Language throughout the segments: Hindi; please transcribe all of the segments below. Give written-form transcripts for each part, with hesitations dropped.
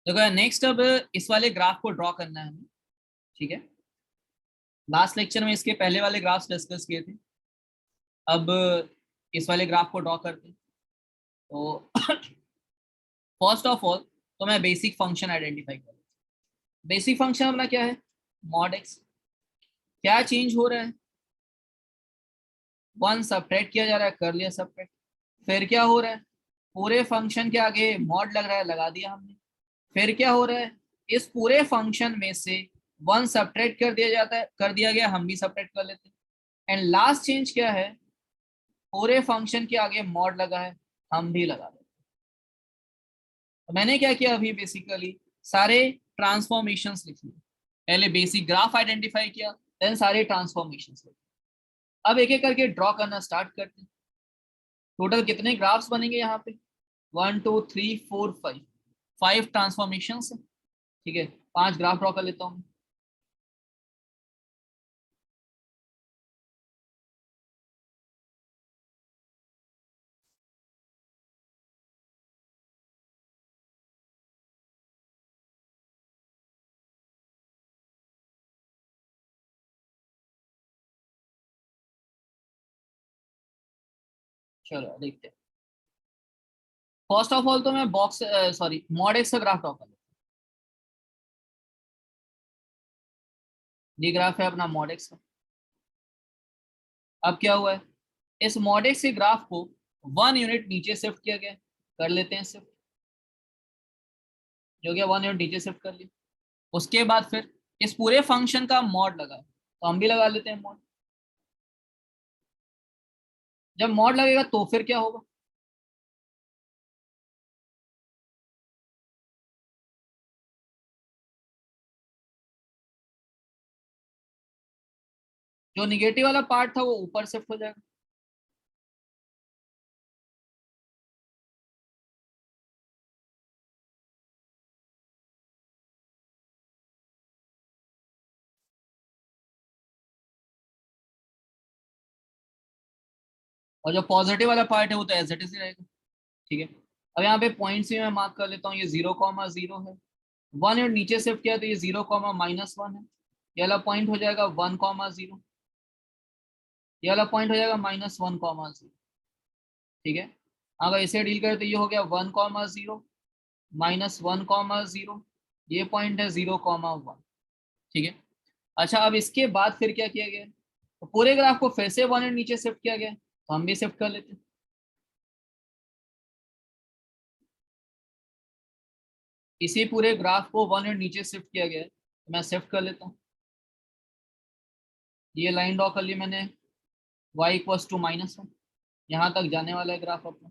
देखो नेक्स्ट अब इस वाले ग्राफ को ड्रॉ करना है हमें। ठीक है, लास्ट लेक्चर में इसके पहले वाले ग्राफ्स डिस्कस किए थे। अब इस वाले ग्राफ को ड्रॉ करते हैं। तो फर्स्ट ऑफ ऑल तो मैं बेसिक फंक्शन आइडेंटिफाई करूँ। बेसिक फंक्शन अपना क्या है? Mod x. क्या चेंज हो रहा है? वन सबट्रैक्ट किया जा रहा है, कर लिया सबट्रैक्ट। फिर क्या हो रहा है? पूरे फंक्शन के आगे मॉड लग रहा है, लगा दिया हमने। फिर क्या हो रहा है? इस पूरे फंक्शन में से वन सबट्रैक्ट कर दिया जाता है, कर दिया गया, हम भी सबट्रैक्ट कर लेते हैं। एंड लास्ट चेंज क्या है? पूरे फंक्शन के आगे मॉड लगा है, हम भी लगा देते हैं। तो मैंने क्या किया अभी? बेसिकली सारे ट्रांसफॉर्मेशंस लिख लिए। पहले बेसिक ग्राफ आइडेंटिफाई किया, देन सारे ट्रांसफॉर्मेशंस लिखे। अब एक एक करके ड्रॉ करना स्टार्ट करते हैं। टोटल कितने ग्राफ्स बनेंगे यहाँ पे? 1 2 3 4 5। 5 ट्रांसफॉर्मेशंस। ठीक है, 5 ग्राफ ड्रॉ कर लेता हूँ। चलो देखते हैं। फर्स्ट ऑफ ऑल तो मैं बॉक्स सॉरी मॉड एक्स का ग्राफ ड्रॉ कर लेता हूँ। ये ग्राफ है अपना मॉड एक्स का। अब क्या हुआ है? इस मॉड एक्स के ग्राफ को 1 यूनिट नीचे शिफ्ट किया गया। कर लेते हैं शिफ्ट। जो गया 1 यूनिट नीचे शिफ्ट कर लिया। उसके बाद फिर इस पूरे फंक्शन का मॉड लगा है, तो हम भी लगा लेते हैं मॉड। जब मॉड लगेगा तो फिर क्या होगा? जो निगेटिव वाला पार्ट था वो ऊपर शिफ्ट हो जाएगा। और जो पॉजिटिव वाला पार्ट है वो तो एज इट इज ही रहेगा। ठीक है, अब यहाँ पे पॉइंट्स भी मैं मार्क कर लेता हूँ। ये 0,0 है। 1 यूनिट नीचे शिफ्ट किया तो ये 0,-1 है। ये वाला पॉइंट हो जाएगा 1,0। ये वाला पॉइंट हो जाएगा -1,0। ठीक है, अगर इसे डील करें तो ये हो गया 1,0 -1,0। ये पॉइंट है 0,1। ठीक है। अच्छा, अब इसके बाद फिर क्या किया गया? तो पूरे ग्राफ को फिर से 1 यूनिट नीचे शिफ्ट किया गया, तो हम भी शिफ्ट कर लेते हैं। इसी पूरे ग्राफ को 1 यूनिट नीचे शिफ्ट किया गया है, तो मैं शिफ्ट कर लेता हूँ। ये लाइन ड्रॉ कर ली मैंने। y = -1। यहाँ तक जाने वाला है ग्राफ अपना।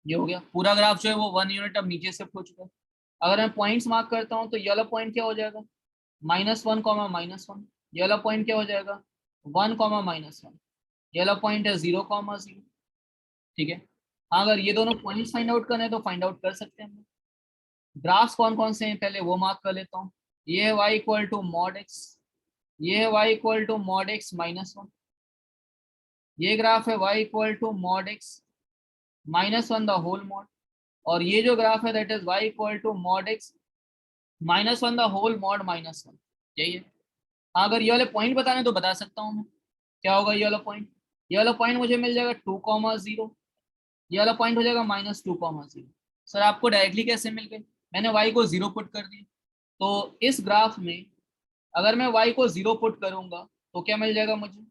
ये हो गया पूरा ग्राफ जो है वो 1 यूनिट अब नीचे शिफ्ट हो चुका है। अगर मैं पॉइंट्स मार्क करता हूँ तो ये वाला पॉइंट क्या हो जाएगा? -1, ये वाला पॉइंट क्या हो जाएगा? 1, -1। ये वाला पॉइंट है 0,0। ठीक है, हाँ, अगर ये दोनों पॉइंट्स फाइंड आउट करना है तो फाइंड आउट कर सकते हैं हम। ग्राफ्स कौन कौन से हैं पहले वो मार्क कर लेता हूँ। ये है y = mod x। ये है y = mod x-1। ये ग्राफ है y = mod x-1 the whole mod. और ये जो ग्राफ है that is y = mod x-1 the whole mod -1। यही है। हाँ, अगर ये वाले पॉइंट बताने तो बता सकता हूँ मैं। क्या होगा ये वाला पॉइंट? ये वाला पॉइंट मुझे मिल जाएगा 2,0। ये वाला पॉइंट हो जाएगा -2,0। सर आपको डायरेक्टली कैसे मिल गए? मैंने y को 0 पुट कर दिया। तो इस ग्राफ में अगर मैं y को 0 पुट करूंगा तो क्या मिल जाएगा मुझे?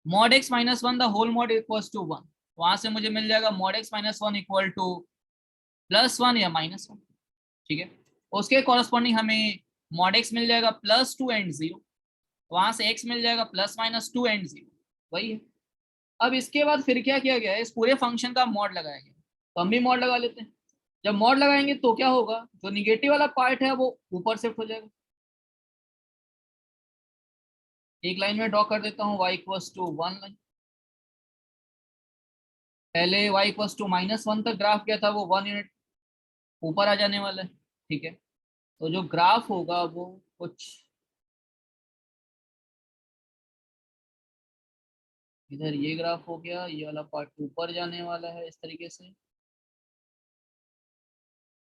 mod x-1 the whole mod equals to 1। वहां से मुझे मिल जाएगा mod x-1 इक्वल टू +1 या -1। ठीक है, उसके कॉरस्पॉन्डिंग हमें mod x मिल जाएगा +2 एंड 0। वहां से x मिल जाएगा +-2 एंड 0। वही है। अब इसके बाद फिर क्या किया गया है? इस पूरे फंक्शन का मॉड लगाया गया, तो हम भी मॉड लगा लेते हैं। जब मॉड लगाएंगे तो क्या होगा? जो निगेटिव वाला पार्ट है वो ऊपर शिफ्ट हो जाएगा। एक लाइन में ड्रॉ कर देता हूँ y = 1 लाइन। पहले y = -1 तक ग्राफ क्या था? वो 1 यूनिट ऊपर आ जाने वाला है, ठीक है। तो जो ग्राफ होगा वो कुछ इधर ये ग्राफ हो गया, ये वाला पार्ट ऊपर जाने वाला है इस तरीके से,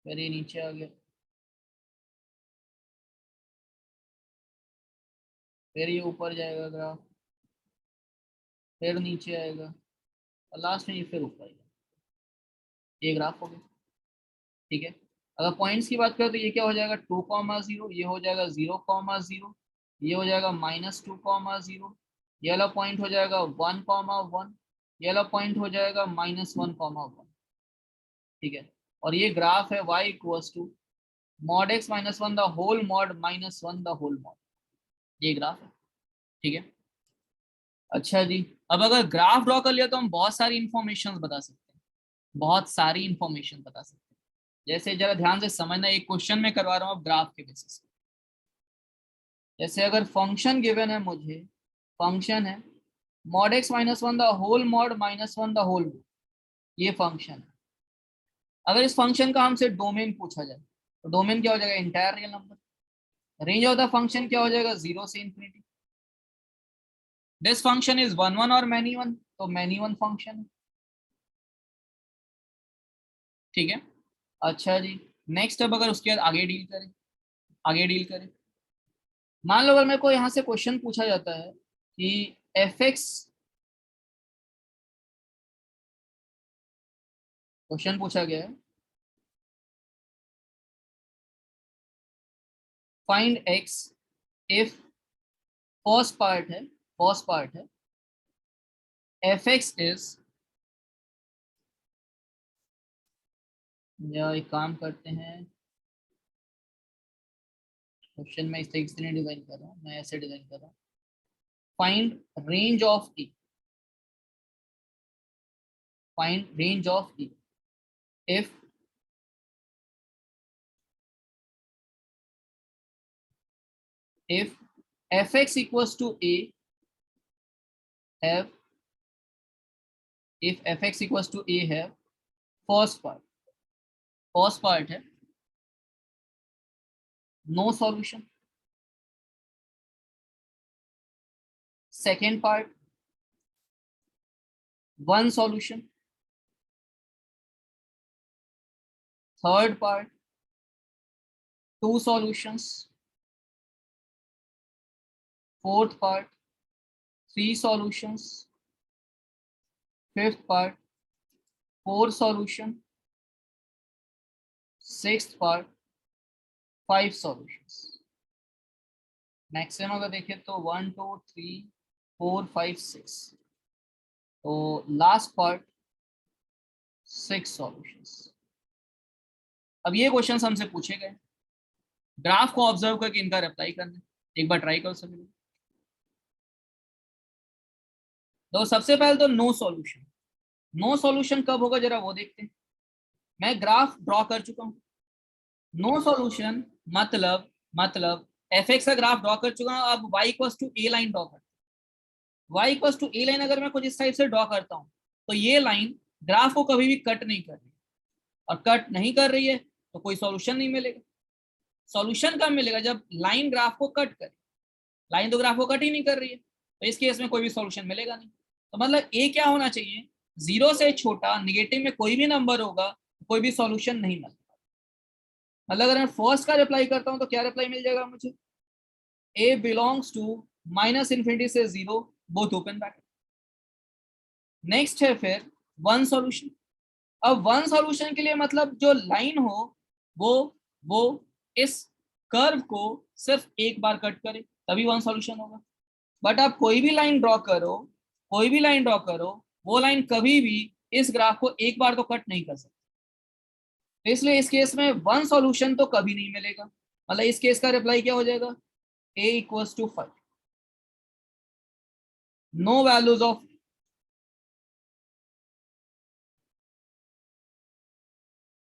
फिर ये नीचे आ गया, फिर ये ऊपर जाएगा ग्राफ, फिर नीचे आएगा, और लास्ट में ये फिर ऊपर आएगा। ये ग्राफ हो गया, ठीक है। अगर पॉइंट्स की बात करें तो ये क्या हो जाएगा, 2,0, ये हो जाएगा 0,0, ये हो जाएगा -2,0, ये वाला पॉइंट हो जाएगा 1,1, ये वाला पॉइंट हो जाएगा -1,1, ठीक है। और ये ग्राफ है y equals to mod x -1 the whole mod -1 the whole mod, ये ग्राफ है, ठीक है। अच्छा जी, अब अगर ग्राफ ड्रॉ कर लिया तो हम बहुत सारी इंफॉर्मेशन बता सकते हैं, बहुत सारी इंफॉर्मेशन बता सकते हैं। जैसे जरा ध्यान से समझना, एक क्वेश्चन में करवा रहा हूँ अब ग्राफ के बेसिस पे। जैसे अगर फंक्शन गिवन है मुझे, फंक्शन है mod x -1 the whole mod -1 the whole mod, ये फंक्शन है। अगर इस फंक्शन का हमसे डोमेन पूछा जाए तो डोमेन क्या हो जाएगा, entire real number. Range of the function क्या हो जाएगा, 0 से infinity. This function is one और मैनी वन, तो मैनी वन फंक्शन है, ठीक है। अच्छा जी, नेक्स्ट अब अगर उसके बाद आगे डील करें, मान लो अगर मेरे को यहाँ से क्वेश्चन पूछा जाता है कि एफ एक्स, क्वेश्चन पूछा गया है find x if, first part है एफ एक्स इज, या एक काम करते हैं, क्वेश्चन में इस तरीके से नहीं डिजाइन कर रहा हूँ, मैं ऐसे डिजाइन कर रहा हूँ, find range of E, find range of E if fx equals to a, have if fx equals to a have first part है no solution, second part one solution, third part two solutions, fourth part three solutions, fifth part four solution, sixth part five solutions. Maximum अगर देखें तो 1 2 3 4 5 6, तो लास्ट पार्ट 6 सॉल्यूशंस। अब ये क्वेश्चन हमसे पूछे गए, ग्राफ को ऑब्जर्व करके इनका रिप्लाई करना, एक बार ट्राई करो सभी लोग। तो सबसे पहले तो नो सॉल्यूशन, नो सॉल्यूशन कब होगा जरा वो देखते हैं। मैं ग्राफ ड्रॉ कर चुका हूं, नो सॉल्यूशन मतलब एफ एक्स का ग्राफ ड्रॉ कर चुका हूं, अब Y equals to A line draw कर, Y equals to A line अगर मैं कुछ इस टाइप से ड्रॉ करता हूं तो ये लाइन ग्राफ को कभी भी कट नहीं कर रही, और कट नहीं कर रही है तो कोई सॉल्यूशन नहीं मिलेगा। सॉल्यूशन कब मिलेगा, जब लाइन ग्राफ को कट करे, लाइन तो ग्राफ को कट ही नहीं कर रही है, तो इस केस में कोई भी सॉल्यूशन मिलेगा नहीं। तो मतलब ए क्या होना चाहिए, जीरो से छोटा निगेटिव में कोई भी नंबर होगा, कोई भी सॉल्यूशन नहीं मिलेगा। मतलब अगर मैं फर्स्ट का रिप्लाई करता हूं तो क्या रिप्लाई मिल जाएगा मुझे, ए बिलोंग्स टू -इंफिनिटी से 0 बोथ ओपन ब्रैकेट। नेक्स्ट है फिर वन सॉल्यूशन। अब वन सॉल्यूशन के लिए मतलब जो लाइन हो वो वो इस कर्व को सिर्फ एक बार कट करे तभी वन सॉल्यूशन होगा। बट आप कोई भी लाइन ड्रॉ करो, कोई भी लाइन ड्रॉ करो, वो लाइन कभी भी इस ग्राफ को एक बार तो कट नहीं कर सकती, तो इसलिए इस केस में वन सॉल्यूशन तो कभी नहीं मिलेगा। मतलब इस केस का रिप्लाई क्या हो जाएगा, a equals to 5, no values of,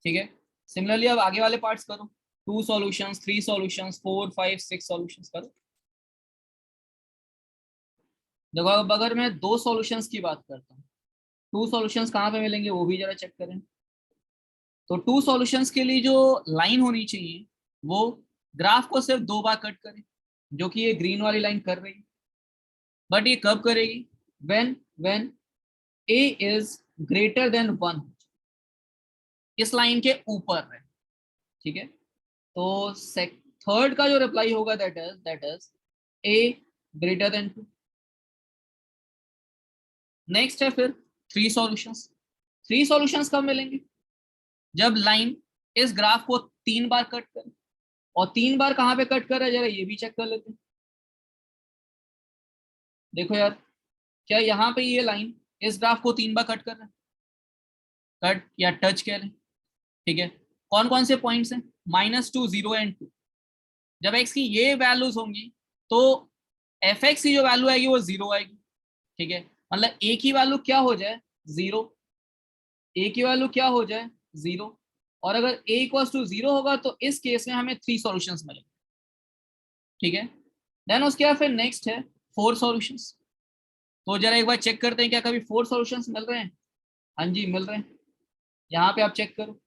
ठीक है। सिमिलरली अब आगे वाले पार्ट्स करो, two solutions, three solutions, four five six solutions करो। देखो अब अगर मैं दो सॉल्यूशंस की बात करता हूँ, टू सॉल्यूशंस कहाँ पे मिलेंगे वो भी जरा चेक करें। तो टू सॉल्यूशंस के लिए जो लाइन होनी चाहिए वो ग्राफ को सिर्फ 2 बार कट करे, जो कि ये ग्रीन वाली लाइन कर रही है। बट ये कब करेगी? When A is greater than 1, इस लाइन के ऊपर है। ठीक है, तो थर्ड का जो रिप्लाई होगा that is a greater than 2। Next है फिर थ्री सॉल्यूशंस। थ्री सॉल्यूशंस कब मिलेंगे? जब लाइन इस ग्राफ को 3 बार कट करे। और 3 बार कहां पे कट कर रहा है, जरा ये भी चेक कर लेते हैं। देखो यार, क्या यहाँ पे ये लाइन इस ग्राफ को 3 बार कट कर रहा है? कट या टच कह लें। ठीक है, कौन कौन से पॉइंट्स हैं? -2, 0 एंड 2। जब x की ये वैल्यूज होंगी तो एफ एक्स की जो वैल्यू आएगी वो 0 आएगी। ठीक है, मतलब a की वैल्यू क्या हो जाए? 0। a की वैल्यू क्या हो जाए? 0। और अगर a इक्वल्स टू 0 होगा तो इस केस में हमें 3 सॉल्यूशंस मिलेंगे। ठीक है, देन उसके बाद फिर नेक्स्ट है 4 सॉल्यूशंस। तो जरा एक बार चेक करते हैं क्या कभी 4 सॉल्यूशंस मिल रहे हैं? हाँ जी, मिल रहे हैं। यहाँ पे आप चेक करो,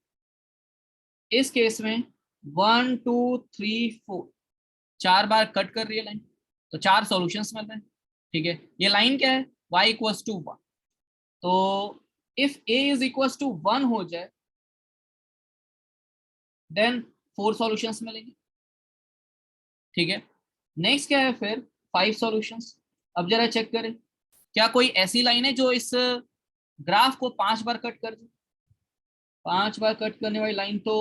इस केस में 1 2 3 4 4 बार कट कर रही है लाइन, तो 4 सॉल्यूशंस मिल रहे हैं। ठीक है, ये लाइन क्या है? y equals to 1। तो if a is equals to 1 हो जाए देन 4 सॉल्यूशंस मिलेंगे। ठीक है, नेक्स्ट क्या है फिर? 5 सॉल्यूशंस। अब जरा चेक करें, क्या कोई ऐसी लाइन है जो इस ग्राफ को 5 बार कट कर दे? 5 बार कट करने वाली लाइन तो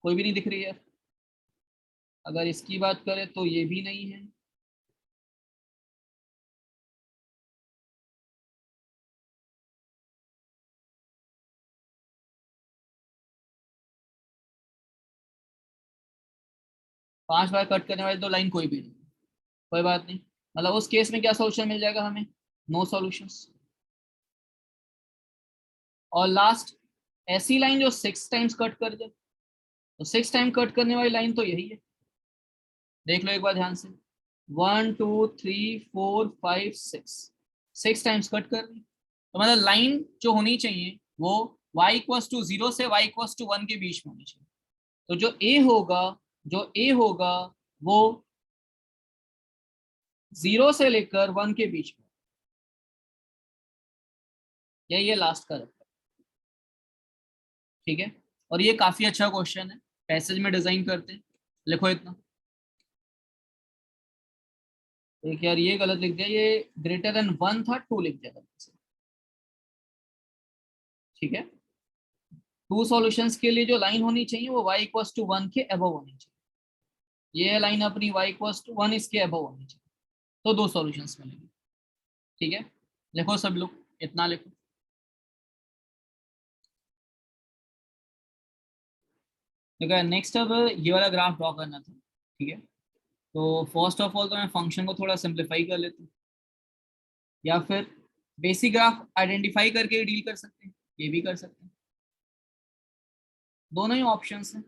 कोई भी नहीं दिख रही है। अगर इसकी बात करें तो ये भी नहीं है। पांच बार कट करने वाली तो लाइन कोई भी नहीं। कोई बात नहीं, मतलब उस केस में क्या सोल्यूशन मिल जाएगा हमें? No solutions. और लास्ट, ऐसी लाइन जो 6 टाइम्स कट कर दे, तो 6 टाइम कट करने वाली लाइन तो यही है। देख लो एक बार ध्यान से, 1 2 3 4 5 6, 6 टाइम्स कट कर रही। तो मतलब लाइन जो होनी चाहिए वो y इक्वल्स टू 0 से y इक्वल्स टू 1 के बीच में होनी चाहिए। तो जो a होगा वो 0 से लेकर 1 के बीच में। यही है लास्ट का रखा। ठीक है, और ये काफी अच्छा क्वेश्चन है, पैसेज में डिजाइन करते हैं। लिखो इतना। एक यार ये गलत लिख दिया, ये ग्रेटर देन 1 था, 2 लिख दिया गलत से। ठीक है, टू सॉल्यूशंस के लिए जो लाइन होनी चाहिए वो y इक्वल्स टू 1 के अबव होनी चाहिए। ये लाइन अपनी y इक्वल्स टू 1 इसके अबव होनी चाहिए, तो 2 सॉल्यूशंस मिलेंगे। ठीक है, लिखो सब लोग, इतना लिखो। देखो नेक्स्ट, अब ये वाला ग्राफ ड्रॉ करना था। ठीक है, तो फर्स्ट ऑफ ऑल तो मैं फंक्शन को थोड़ा सिंप्लीफाई कर लेता हूँ, या फिर बेसिक ग्राफ आइडेंटिफाई करके डील कर सकते हैं, ये भी कर सकते हैं। दोनों ही ऑप्शंस हैं।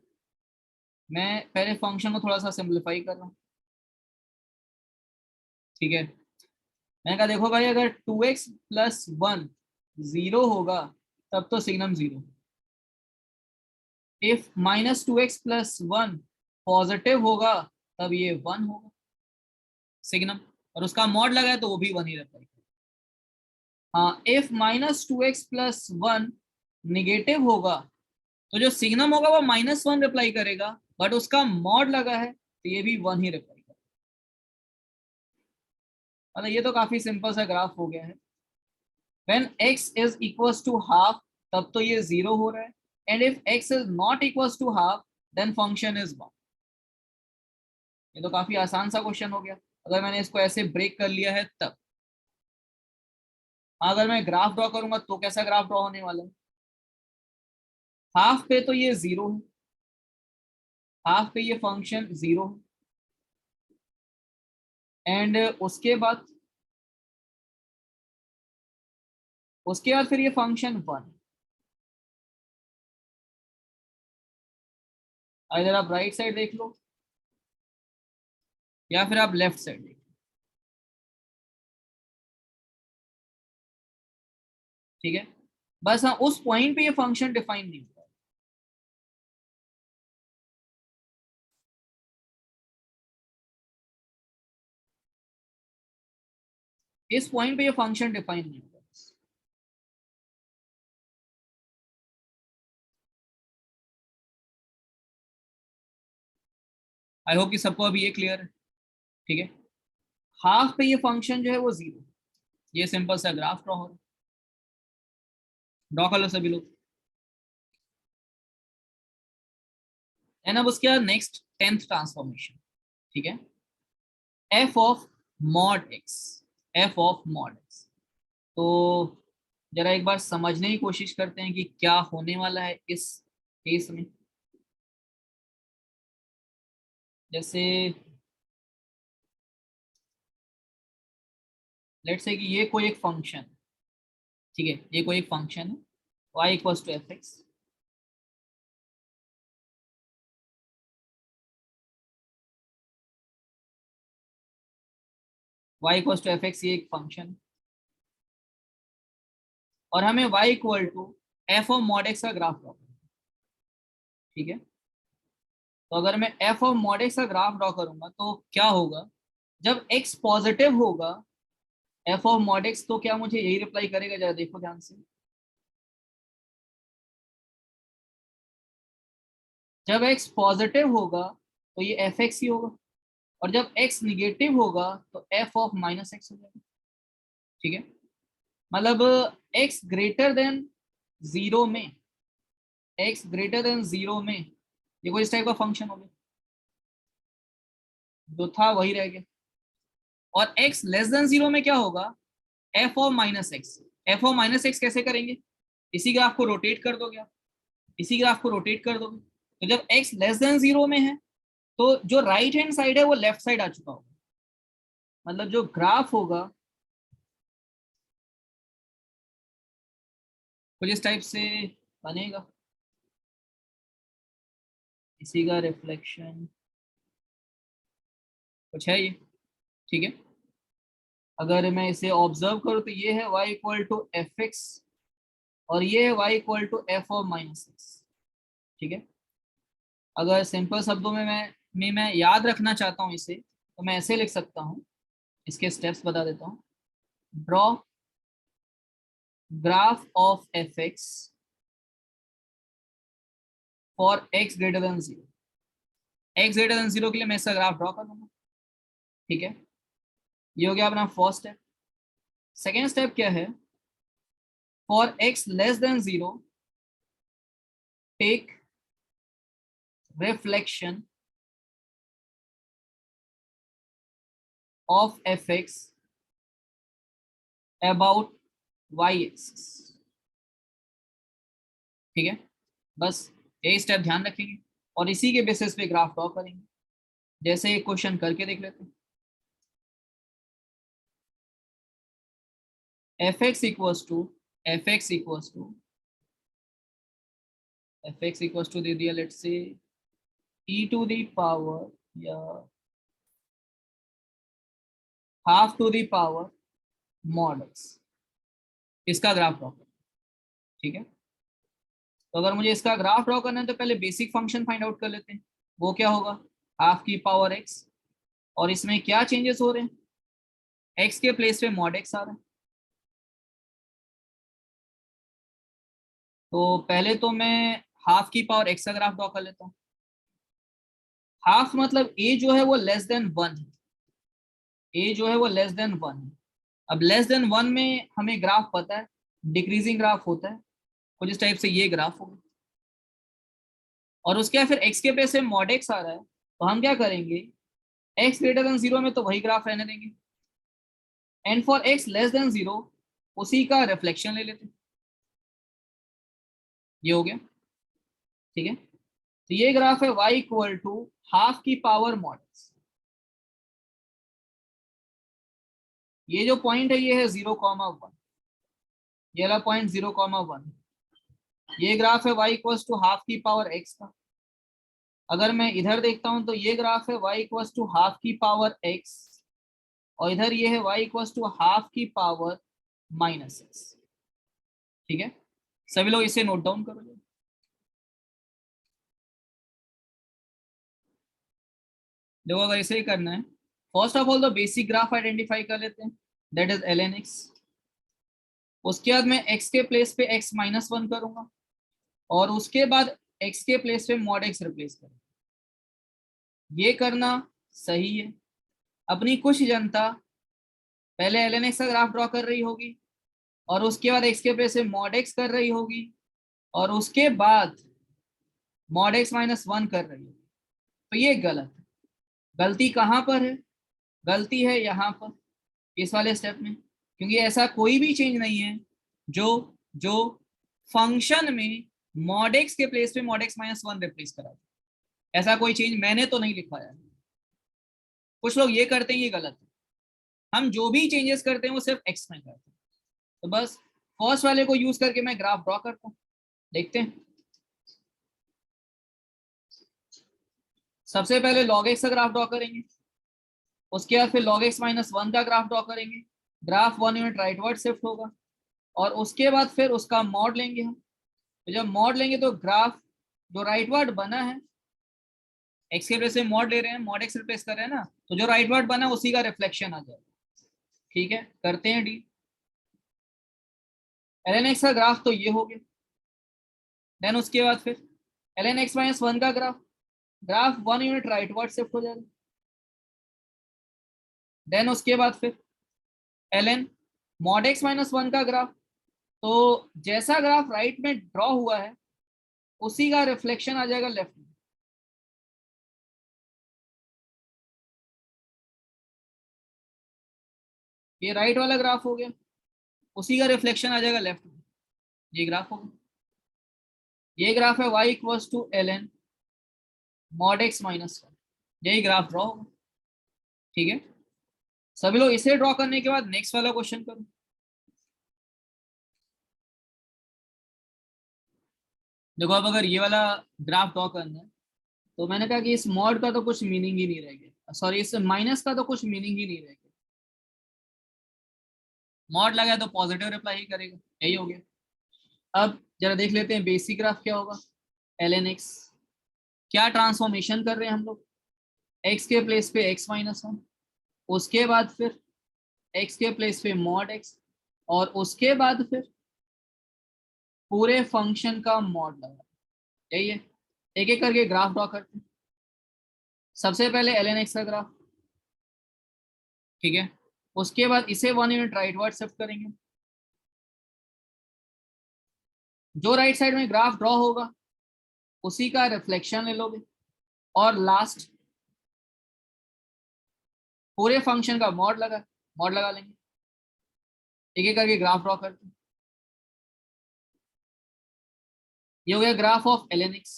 मैं पहले फंक्शन को थोड़ा सा सिंप्लीफाई कर रहा हूँ। ठीक है, मैंने कहा देखो भाई, अगर 2x प्लस 1 0 होगा तब तो signum 0। If -2x plus 1 positive होगा तब ये 1 होगा सिग्नम, और उसका मॉड लगा है तो वो भी 1 ही रहता है। हाँ, इफ -2x प्लस 1 निगेटिव होगा तो जो सिग्नम होगा वो -1 रिप्लाई करेगा, बट उसका मॉड लगा है तो ये भी 1 ही रिप्लाई करेगा। मतलब ये तो काफी सिंपल सा ग्राफ हो गया है। When x is equals to half तब तो ये 0 हो रहा है, and if x is not equals to half then function is 1। ये तो काफी आसान सा क्वेश्चन हो गया अगर मैंने इसको ऐसे ब्रेक कर लिया है तब। अगर मैं ग्राफ ड्रॉ करूंगा तो कैसा ग्राफ ड्रॉ होने वाला है? हाफ पे तो ये 0 है, हाफ पे ये फंक्शन 0 है, एंड उसके बाद फिर ये फंक्शन 1। इधर आप राइट साइड देख लो या फिर आप लेफ्ट साइड देख लो। ठीक है, बस हाँ, उस पॉइंट पे ये फंक्शन डिफाइन नहीं होता है। इस पॉइंट पे ये फंक्शन डिफाइन नहीं होगा। आई होप कि सबको अभी ये क्लियर है, ठीक है। हाफ पे ये फंक्शन जो है वो जीरो, ये सिंपल सा ग्राफ ड्रॉ हो रहा है, ड्रॉ कर लो सभी लोग। एंड अब उसके बाद नेक्स्ट 10th ट्रांसफॉर्मेशन, ठीक है, F of mod x, F of mod x. तो जरा एक बार समझने की कोशिश करते हैं कि क्या होने वाला है इस केस में। जैसे लेट्स से कि ये कोई एक फंक्शन, ठीक है, ये कोई एक फंक्शन है y equals to F x, y equals to F x, ये एक फंक्शन, और हमें y equal to f of mod x का ग्राफ ड्रॉ करना है, ठीक है। तो अगर मैं एफ ऑफ मॉड एक्स का ग्राफ ड्रॉ करूंगा तो क्या होगा, जब x पॉजिटिव होगा एफ ऑफ मॉड एक्स, तो क्या मुझे यही रिप्लाई करेगा, जरा देखो ध्यान से। जब x पॉजिटिव होगा तो ये एफ एक्स ही होगा, और जब x निगेटिव होगा तो एफ ऑफ माइनस एक्स हो जाएगा, ठीक है। मतलब x ग्रेटर देन जीरो में, x ग्रेटर देन जीरो में ये कोई इस टाइप का फंक्शन हो गया, जो था वही रह गया। और x लेस देन जीरो में क्या होगा, f of minus x. F of minus x कैसे करेंगे, इसी ग्राफ को रोटेट कर दोगे आप, इसी ग्राफ को रोटेट कर दोगे, तो जब x लेस देन जीरो में है तो जो राइट हैंड साइड है वो लेफ्ट साइड आ चुका होगा, मतलब जो ग्राफ होगा कुछ इस टाइप से बनेगा, इसी का रिफ्लेक्शन कुछ है ये, ठीक है। अगर मैं इसे ऑब्जर्व करूं तो ये है y equal to F x, और ये है y equal to f of minus x, ठीक है। अगर सिंपल शब्दों में मैं याद रखना चाहता हूँ इसे, तो मैं ऐसे लिख सकता हूँ, इसके स्टेप्स बता देता हूँ। Draw graph of f x for x greater than zero, x greater than zero के लिए मैं इसका ग्राफ ड्रॉ कर लूंगा, ठीक है। ये हो गया अपना फर्स्ट स्टेप। सेकेंड स्टेप क्या है, for x less than zero take reflection of f x about y axis, ठीक है। बस यही स्टेप ध्यान रखेंगे और इसी के बेसिस पे ग्राफ ड्रॉ करेंगे, जैसे एक क्वेश्चन करके देख लेते हैं। F X equals to F X equals to F X equals to दे दिया, let's say e to the power या half to the power mod X, इसका ग्राफ ड्रॉ करें, ठीक है। तो अगर मुझे इसका ग्राफ ड्रॉ करना है तो पहले बेसिक फंक्शन फाइंड आउट कर लेते हैं, वो क्या होगा, हाफ की पावर एक्स, और इसमें क्या चेंजेस हो रहे हैं, एक्स के प्लेस पे मॉड एक्स आ रहा है। तो पहले तो मैं हाफ की पावर एक्स का ग्राफ ड्रॉ कर लेता हूँ। हाफ मतलब ए जो है वो लेस देन वन है, ए जो है वो लेस देन वन है। अब लेस देन वन में हमें ग्राफ पता है, डिक्रीजिंग ग्राफ होता है, कुछ इस टाइप से ये ग्राफ होगा। और उसके बाद फिर एक्स के प्लेस पे मॉड एक्स आ रहा है, तो हम क्या करेंगे, एक्स ग्रेटर देन जीरो में तो वही ग्राफ रहने देंगे, and for x less than zero उसी का रिफ्लेक्शन ले लेते हैं। ये हो गया, ठीक है। तो ये ग्राफ है y इक्वल टू हाफ की पावर मॉड एक्स, ये जो पॉइंट है ये है 0,1, ये वाला पॉइंट 0,1, ये ग्राफ है y इक्वल्स टू हाफ की पावर x का। अगर मैं इधर देखता हूं तो ये ग्राफ है y इक्वल्स टू हाफ की पावर x, और इधर ये है y इक्वल्स टू हाफ की पावर माइनस एक्स, ठीक है। सभी लोग इसे नोट डाउन करो। देखो अगर इसे ही करना है, फर्स्ट ऑफ ऑल तो बेसिक ग्राफ आइडेंटिफाई कर लेते हैं, दैट इज ln x। उसके बाद मैं x के प्लेस पे x माइनस 1 करूंगा और उसके बाद x के प्लेस पे मॉड x रिप्लेस करूंगा। ये करना सही है। अपनी कुछ जनता पहले ln x का ग्राफ ड्रॉ कर रही होगी और उसके बाद x के प्लेस पे मॉड x कर रही होगी और उसके बाद मॉड x माइनस 1 कर रही होगी। तो ये गलत है। गलती कहाँ पर है? गलती है यहाँ पर, इस वाले स्टेप में, क्योंकि ऐसा कोई भी चेंज नहीं है जो जो फंक्शन में मॉड एक्स के प्लेस पे मॉड एक्स माइनस 1 रिप्लेस करा दे। ऐसा कोई चेंज मैंने तो नहीं लिखवाया है। कुछ लोग ये करते हैं, ये गलत है। हम जो भी चेंजेस करते हैं वो सिर्फ एक्स में करते हैं। तो बस फर्स्ट वाले को यूज करके मैं ग्राफ ड्रॉ करता हूँ, देखते हैं। सबसे पहले log x का ग्राफ ड्रॉ करेंगे, उसके बाद फिर log x माइनस 1 का ग्राफ ड्रॉ करेंगे। ग्राफ 1 यूनिट राइटवर्ड शिफ्ट होगा और उसके बाद फिर उसका मॉड लेंगे हम। तो जब मॉड लेंगे तो ग्राफ जो राइटवर्ड बना है, एक्स के प्लेस में मॉड ले रहे हैं, मॉड एक्स रिप्लेस कर रहे हैं ना, तो जो राइटवर्ड बना उसी का रिफ्लेक्शन आ जाएगा। ठीक है, करते हैं डी। ln x का ग्राफ तो ये हो गया। देन उसके बाद फिर ln x माइनस 1 का graph, graph 1 unit rightward shift हो जाएगा। देन उसके बाद फिर ln मॉड x माइनस 1 का ग्राफ, तो जैसा ग्राफ राइट में ड्रॉ हुआ है उसी का रिफ्लेक्शन आ जाएगा लेफ्ट में। ये राइट वाला ग्राफ हो गया, उसी का रिफ्लेक्शन आ जाएगा लेफ्ट में। ये ग्राफ हो गया। ये ग्राफ है y equals to ln mod x minus 1। यही ग्राफ ड्रॉ होगा। ठीक है, सभी लोग इसे ड्रॉ करने के बाद नेक्स्ट वाला क्वेश्चन करो। देखो अब अगर ये वाला ग्राफ ड्रॉ करना है तो मैंने कहा कि इस मॉड का तो कुछ मीनिंग ही नहीं रहेगा, सॉरी इस माइनस का तो कुछ मीनिंग ही नहीं रहेगा। मॉड लगा तो पॉजिटिव रिप्लाई ही करेगा, यही हो गया। अब जरा देख लेते हैं बेसिक ग्राफ क्या होगा। ln x, क्या ट्रांसफॉर्मेशन कर रहे हैं हम लोग, x के प्लेस पे x माइनस 1, उसके बाद फिर x के प्लेस पे मॉड x और उसके बाद फिर पूरे फंक्शन का मॉड लगा। यही है, एक एक करके ग्राफ ड्रॉ करते हैं। सबसे पहले ln x का ग्राफ, ठीक है, उसके बाद इसे 1 यूनिट राइटवर्ड शिफ्ट करेंगे। जो राइट साइड में ग्राफ ड्रॉ होगा उसी का रिफ्लेक्शन ले लोगे और लास्ट पूरे फंक्शन का मॉड लगा लेंगे। एक एक करके ग्राफ ड्रॉ करते हैं। ये हो गया graph of ln x।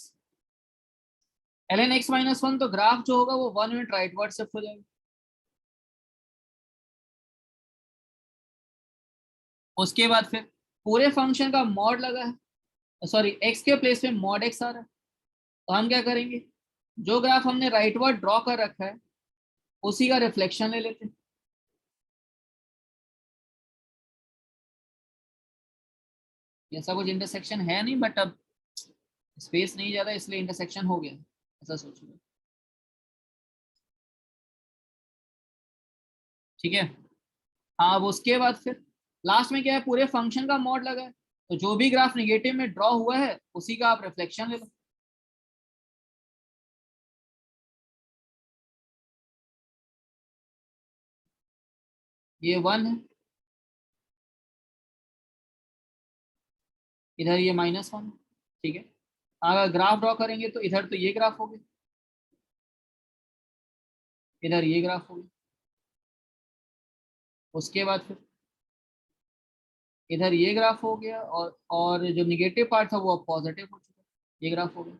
ln x minus 1, तो ग्राफ जो होगा वो 1 यूनिट राइटवर्ड शिफ्ट हो जाएगा। उसके बाद फिर पूरे फंक्शन का मॉड लगा है, सॉरी x के प्लेस में मॉड x आ रहा है। तो हम क्या करेंगे, जो ग्राफ हमने राइटवर्ड ड्रॉ कर रखा है उसी का रिफ्लेक्शन ले लेते हैं। ऐसा कुछ इंटरसेक्शन है नहीं, बट अब स्पेस नहीं ज्यादा इसलिए इंटरसेक्शन हो गया, ऐसा सोचिए। ठीक है, हाँ, अब उसके बाद फिर लास्ट में क्या है, पूरे फंक्शन का मॉड लगा है, तो जो भी ग्राफ निगेटिव में ड्रॉ हुआ है उसी का आप रिफ्लेक्शन ले लो। ये 1 है, इधर ये -1 है। ठीक है, अगर ग्राफ ड्रॉ करेंगे तो इधर तो ये ग्राफ हो गया, इधर ये ग्राफ हो गया, उसके बाद फिर इधर ये ग्राफ हो गया और जो निगेटिव पार्ट था वो अब पॉजिटिव हो चुका है। ये ग्राफ हो गया।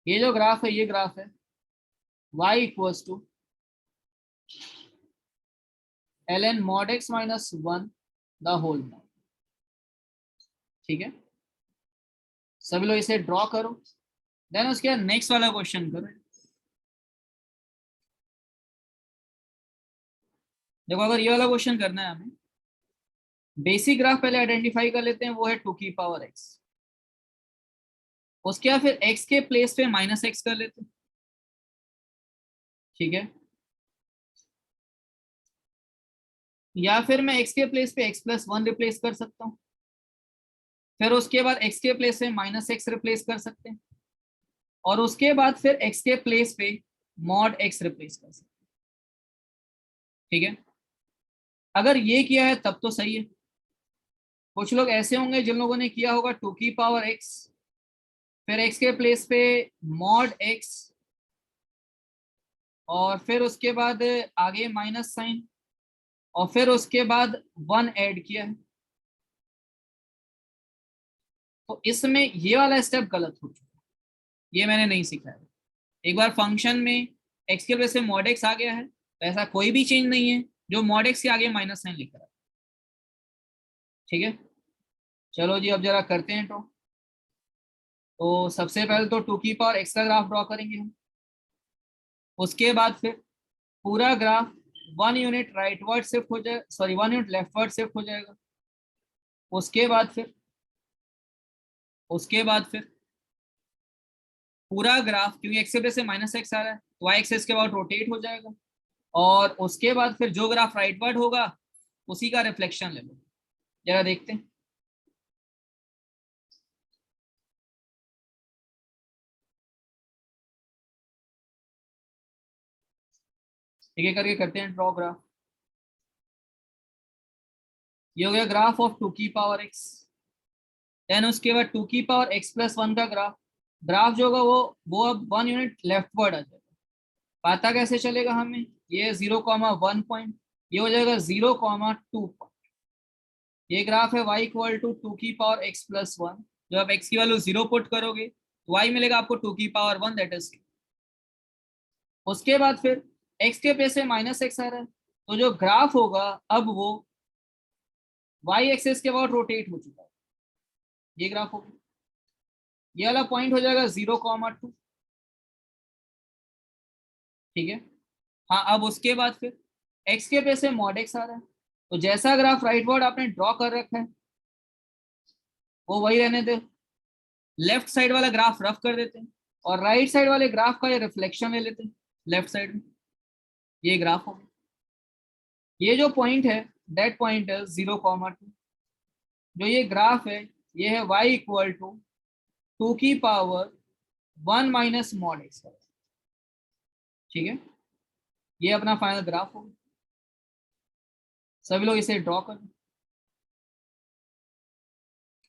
ये जो ग्राफ है ये ग्राफ है y equals to ln mod x minus 1 the whole mod. ठीक है, सभी लोग इसे ड्रॉ करो। देन उसके बाद नेक्स्ट वाला क्वेश्चन करो। देखो अगर ये वाला क्वेश्चन करना है हमें, बेसिक ग्राफ पहले आइडेंटिफाई कर लेते हैं, वो है 2 की पावर x। उसके बाद फिर x के प्लेस पे -x कर लेते हैं। ठीक है, या फिर मैं x के प्लेस पे x+1 रिप्लेस कर सकता हूँ, फिर उसके बाद x के प्लेस पे -x रिप्लेस कर सकते हैं, और उसके बाद फिर x के प्लेस पे मॉड x रिप्लेस कर सकते हैं। ठीक है, अगर ये किया है तब तो सही है। कुछ लोग ऐसे होंगे जिन लोगों ने किया होगा 2 की पावर x, फिर x के प्लेस पे मॉड x, और फिर उसके बाद आगे माइनस साइन, और फिर उसके बाद 1 ऐड किया है। तो इसमें ये वाला स्टेप गलत हो चुका है, ये मैंने नहीं सिखाया। एक बार फंक्शन में x के प्लेस पे मॉड x आ गया है तो ऐसा कोई भी चेंज नहीं है जो मॉड x के आगे माइनस साइन लिख रहा है। ठीक है, चलो जी अब जरा करते हैं। तो सबसे पहले तो 2 की पावर x का ग्राफ ड्रॉ करेंगे हम। उसके बाद फिर पूरा ग्राफ 1 यूनिट राइटवर्ड शिफ्ट हो जाए, सॉरी 1 यूनिट लेफ्टवर्ड शिफ्ट हो जाएगा। उसके बाद फिर पूरा ग्राफ, क्योंकि एक्स के प्लेस से -x आ रहा है तो y एक्सेस के बाद रोटेट हो जाएगा, और उसके बाद फिर जो ग्राफ राइटवर्ड होगा उसी का रिफ्लेक्शन ले लो। जरा देखते हैं। ठीक है, करके करते हैं ड्रॉ ग्राफ। ये हो गया ग्राफ ऑफ 2 की पावर x। देन उसके बाद 2 की पावर x+1 का ग्राफ, ग्राफ जो होगा वो अब 1 यूनिट लेफ्टवर्ड आ जाएगा। पता कैसे चलेगा हमें? ये 0,1 पॉइंट, ये हो जाएगा 0,2 पॉइंट। ये ग्राफ है y इक्वल टू 2 की पावर x+1। जब आप x की वैल्यू 0 पुट करोगे तो y मिलेगा आपको 2 की पावर 1, दैट इज। उसके बाद फिर x के प्लेस से -x आ रहा है तो जो ग्राफ होगा अब वो y एक्सेस के बाद रोटेट हो चुका है। ये ग्राफ होगा, ये वाला पॉइंट हो जाएगा 0,2। ठीक है, हाँ अब उसके बाद फिर x के प्लेस से मॉड x आ रहा है तो जैसा ग्राफ राइटवर्ड आपने ड्रॉ कर रखा है वो वही रहने दे। लेफ्ट साइड वाला ग्राफ रफ कर देते हैं और राइट साइड वाले ग्राफ का ये रिफ्लेक्शन ले लेते हैं लेफ्ट साइड में। ये ग्राफ होगा, ये जो पॉइंट है दैट पॉइंट है 0,2। जो ये ग्राफ है ये है y इक्वल टू 2 की पावर 1 माइनस मॉड x। ठीक है, ये अपना फाइनल ग्राफ होगा। सभी लोग इसे ड्रॉ करें।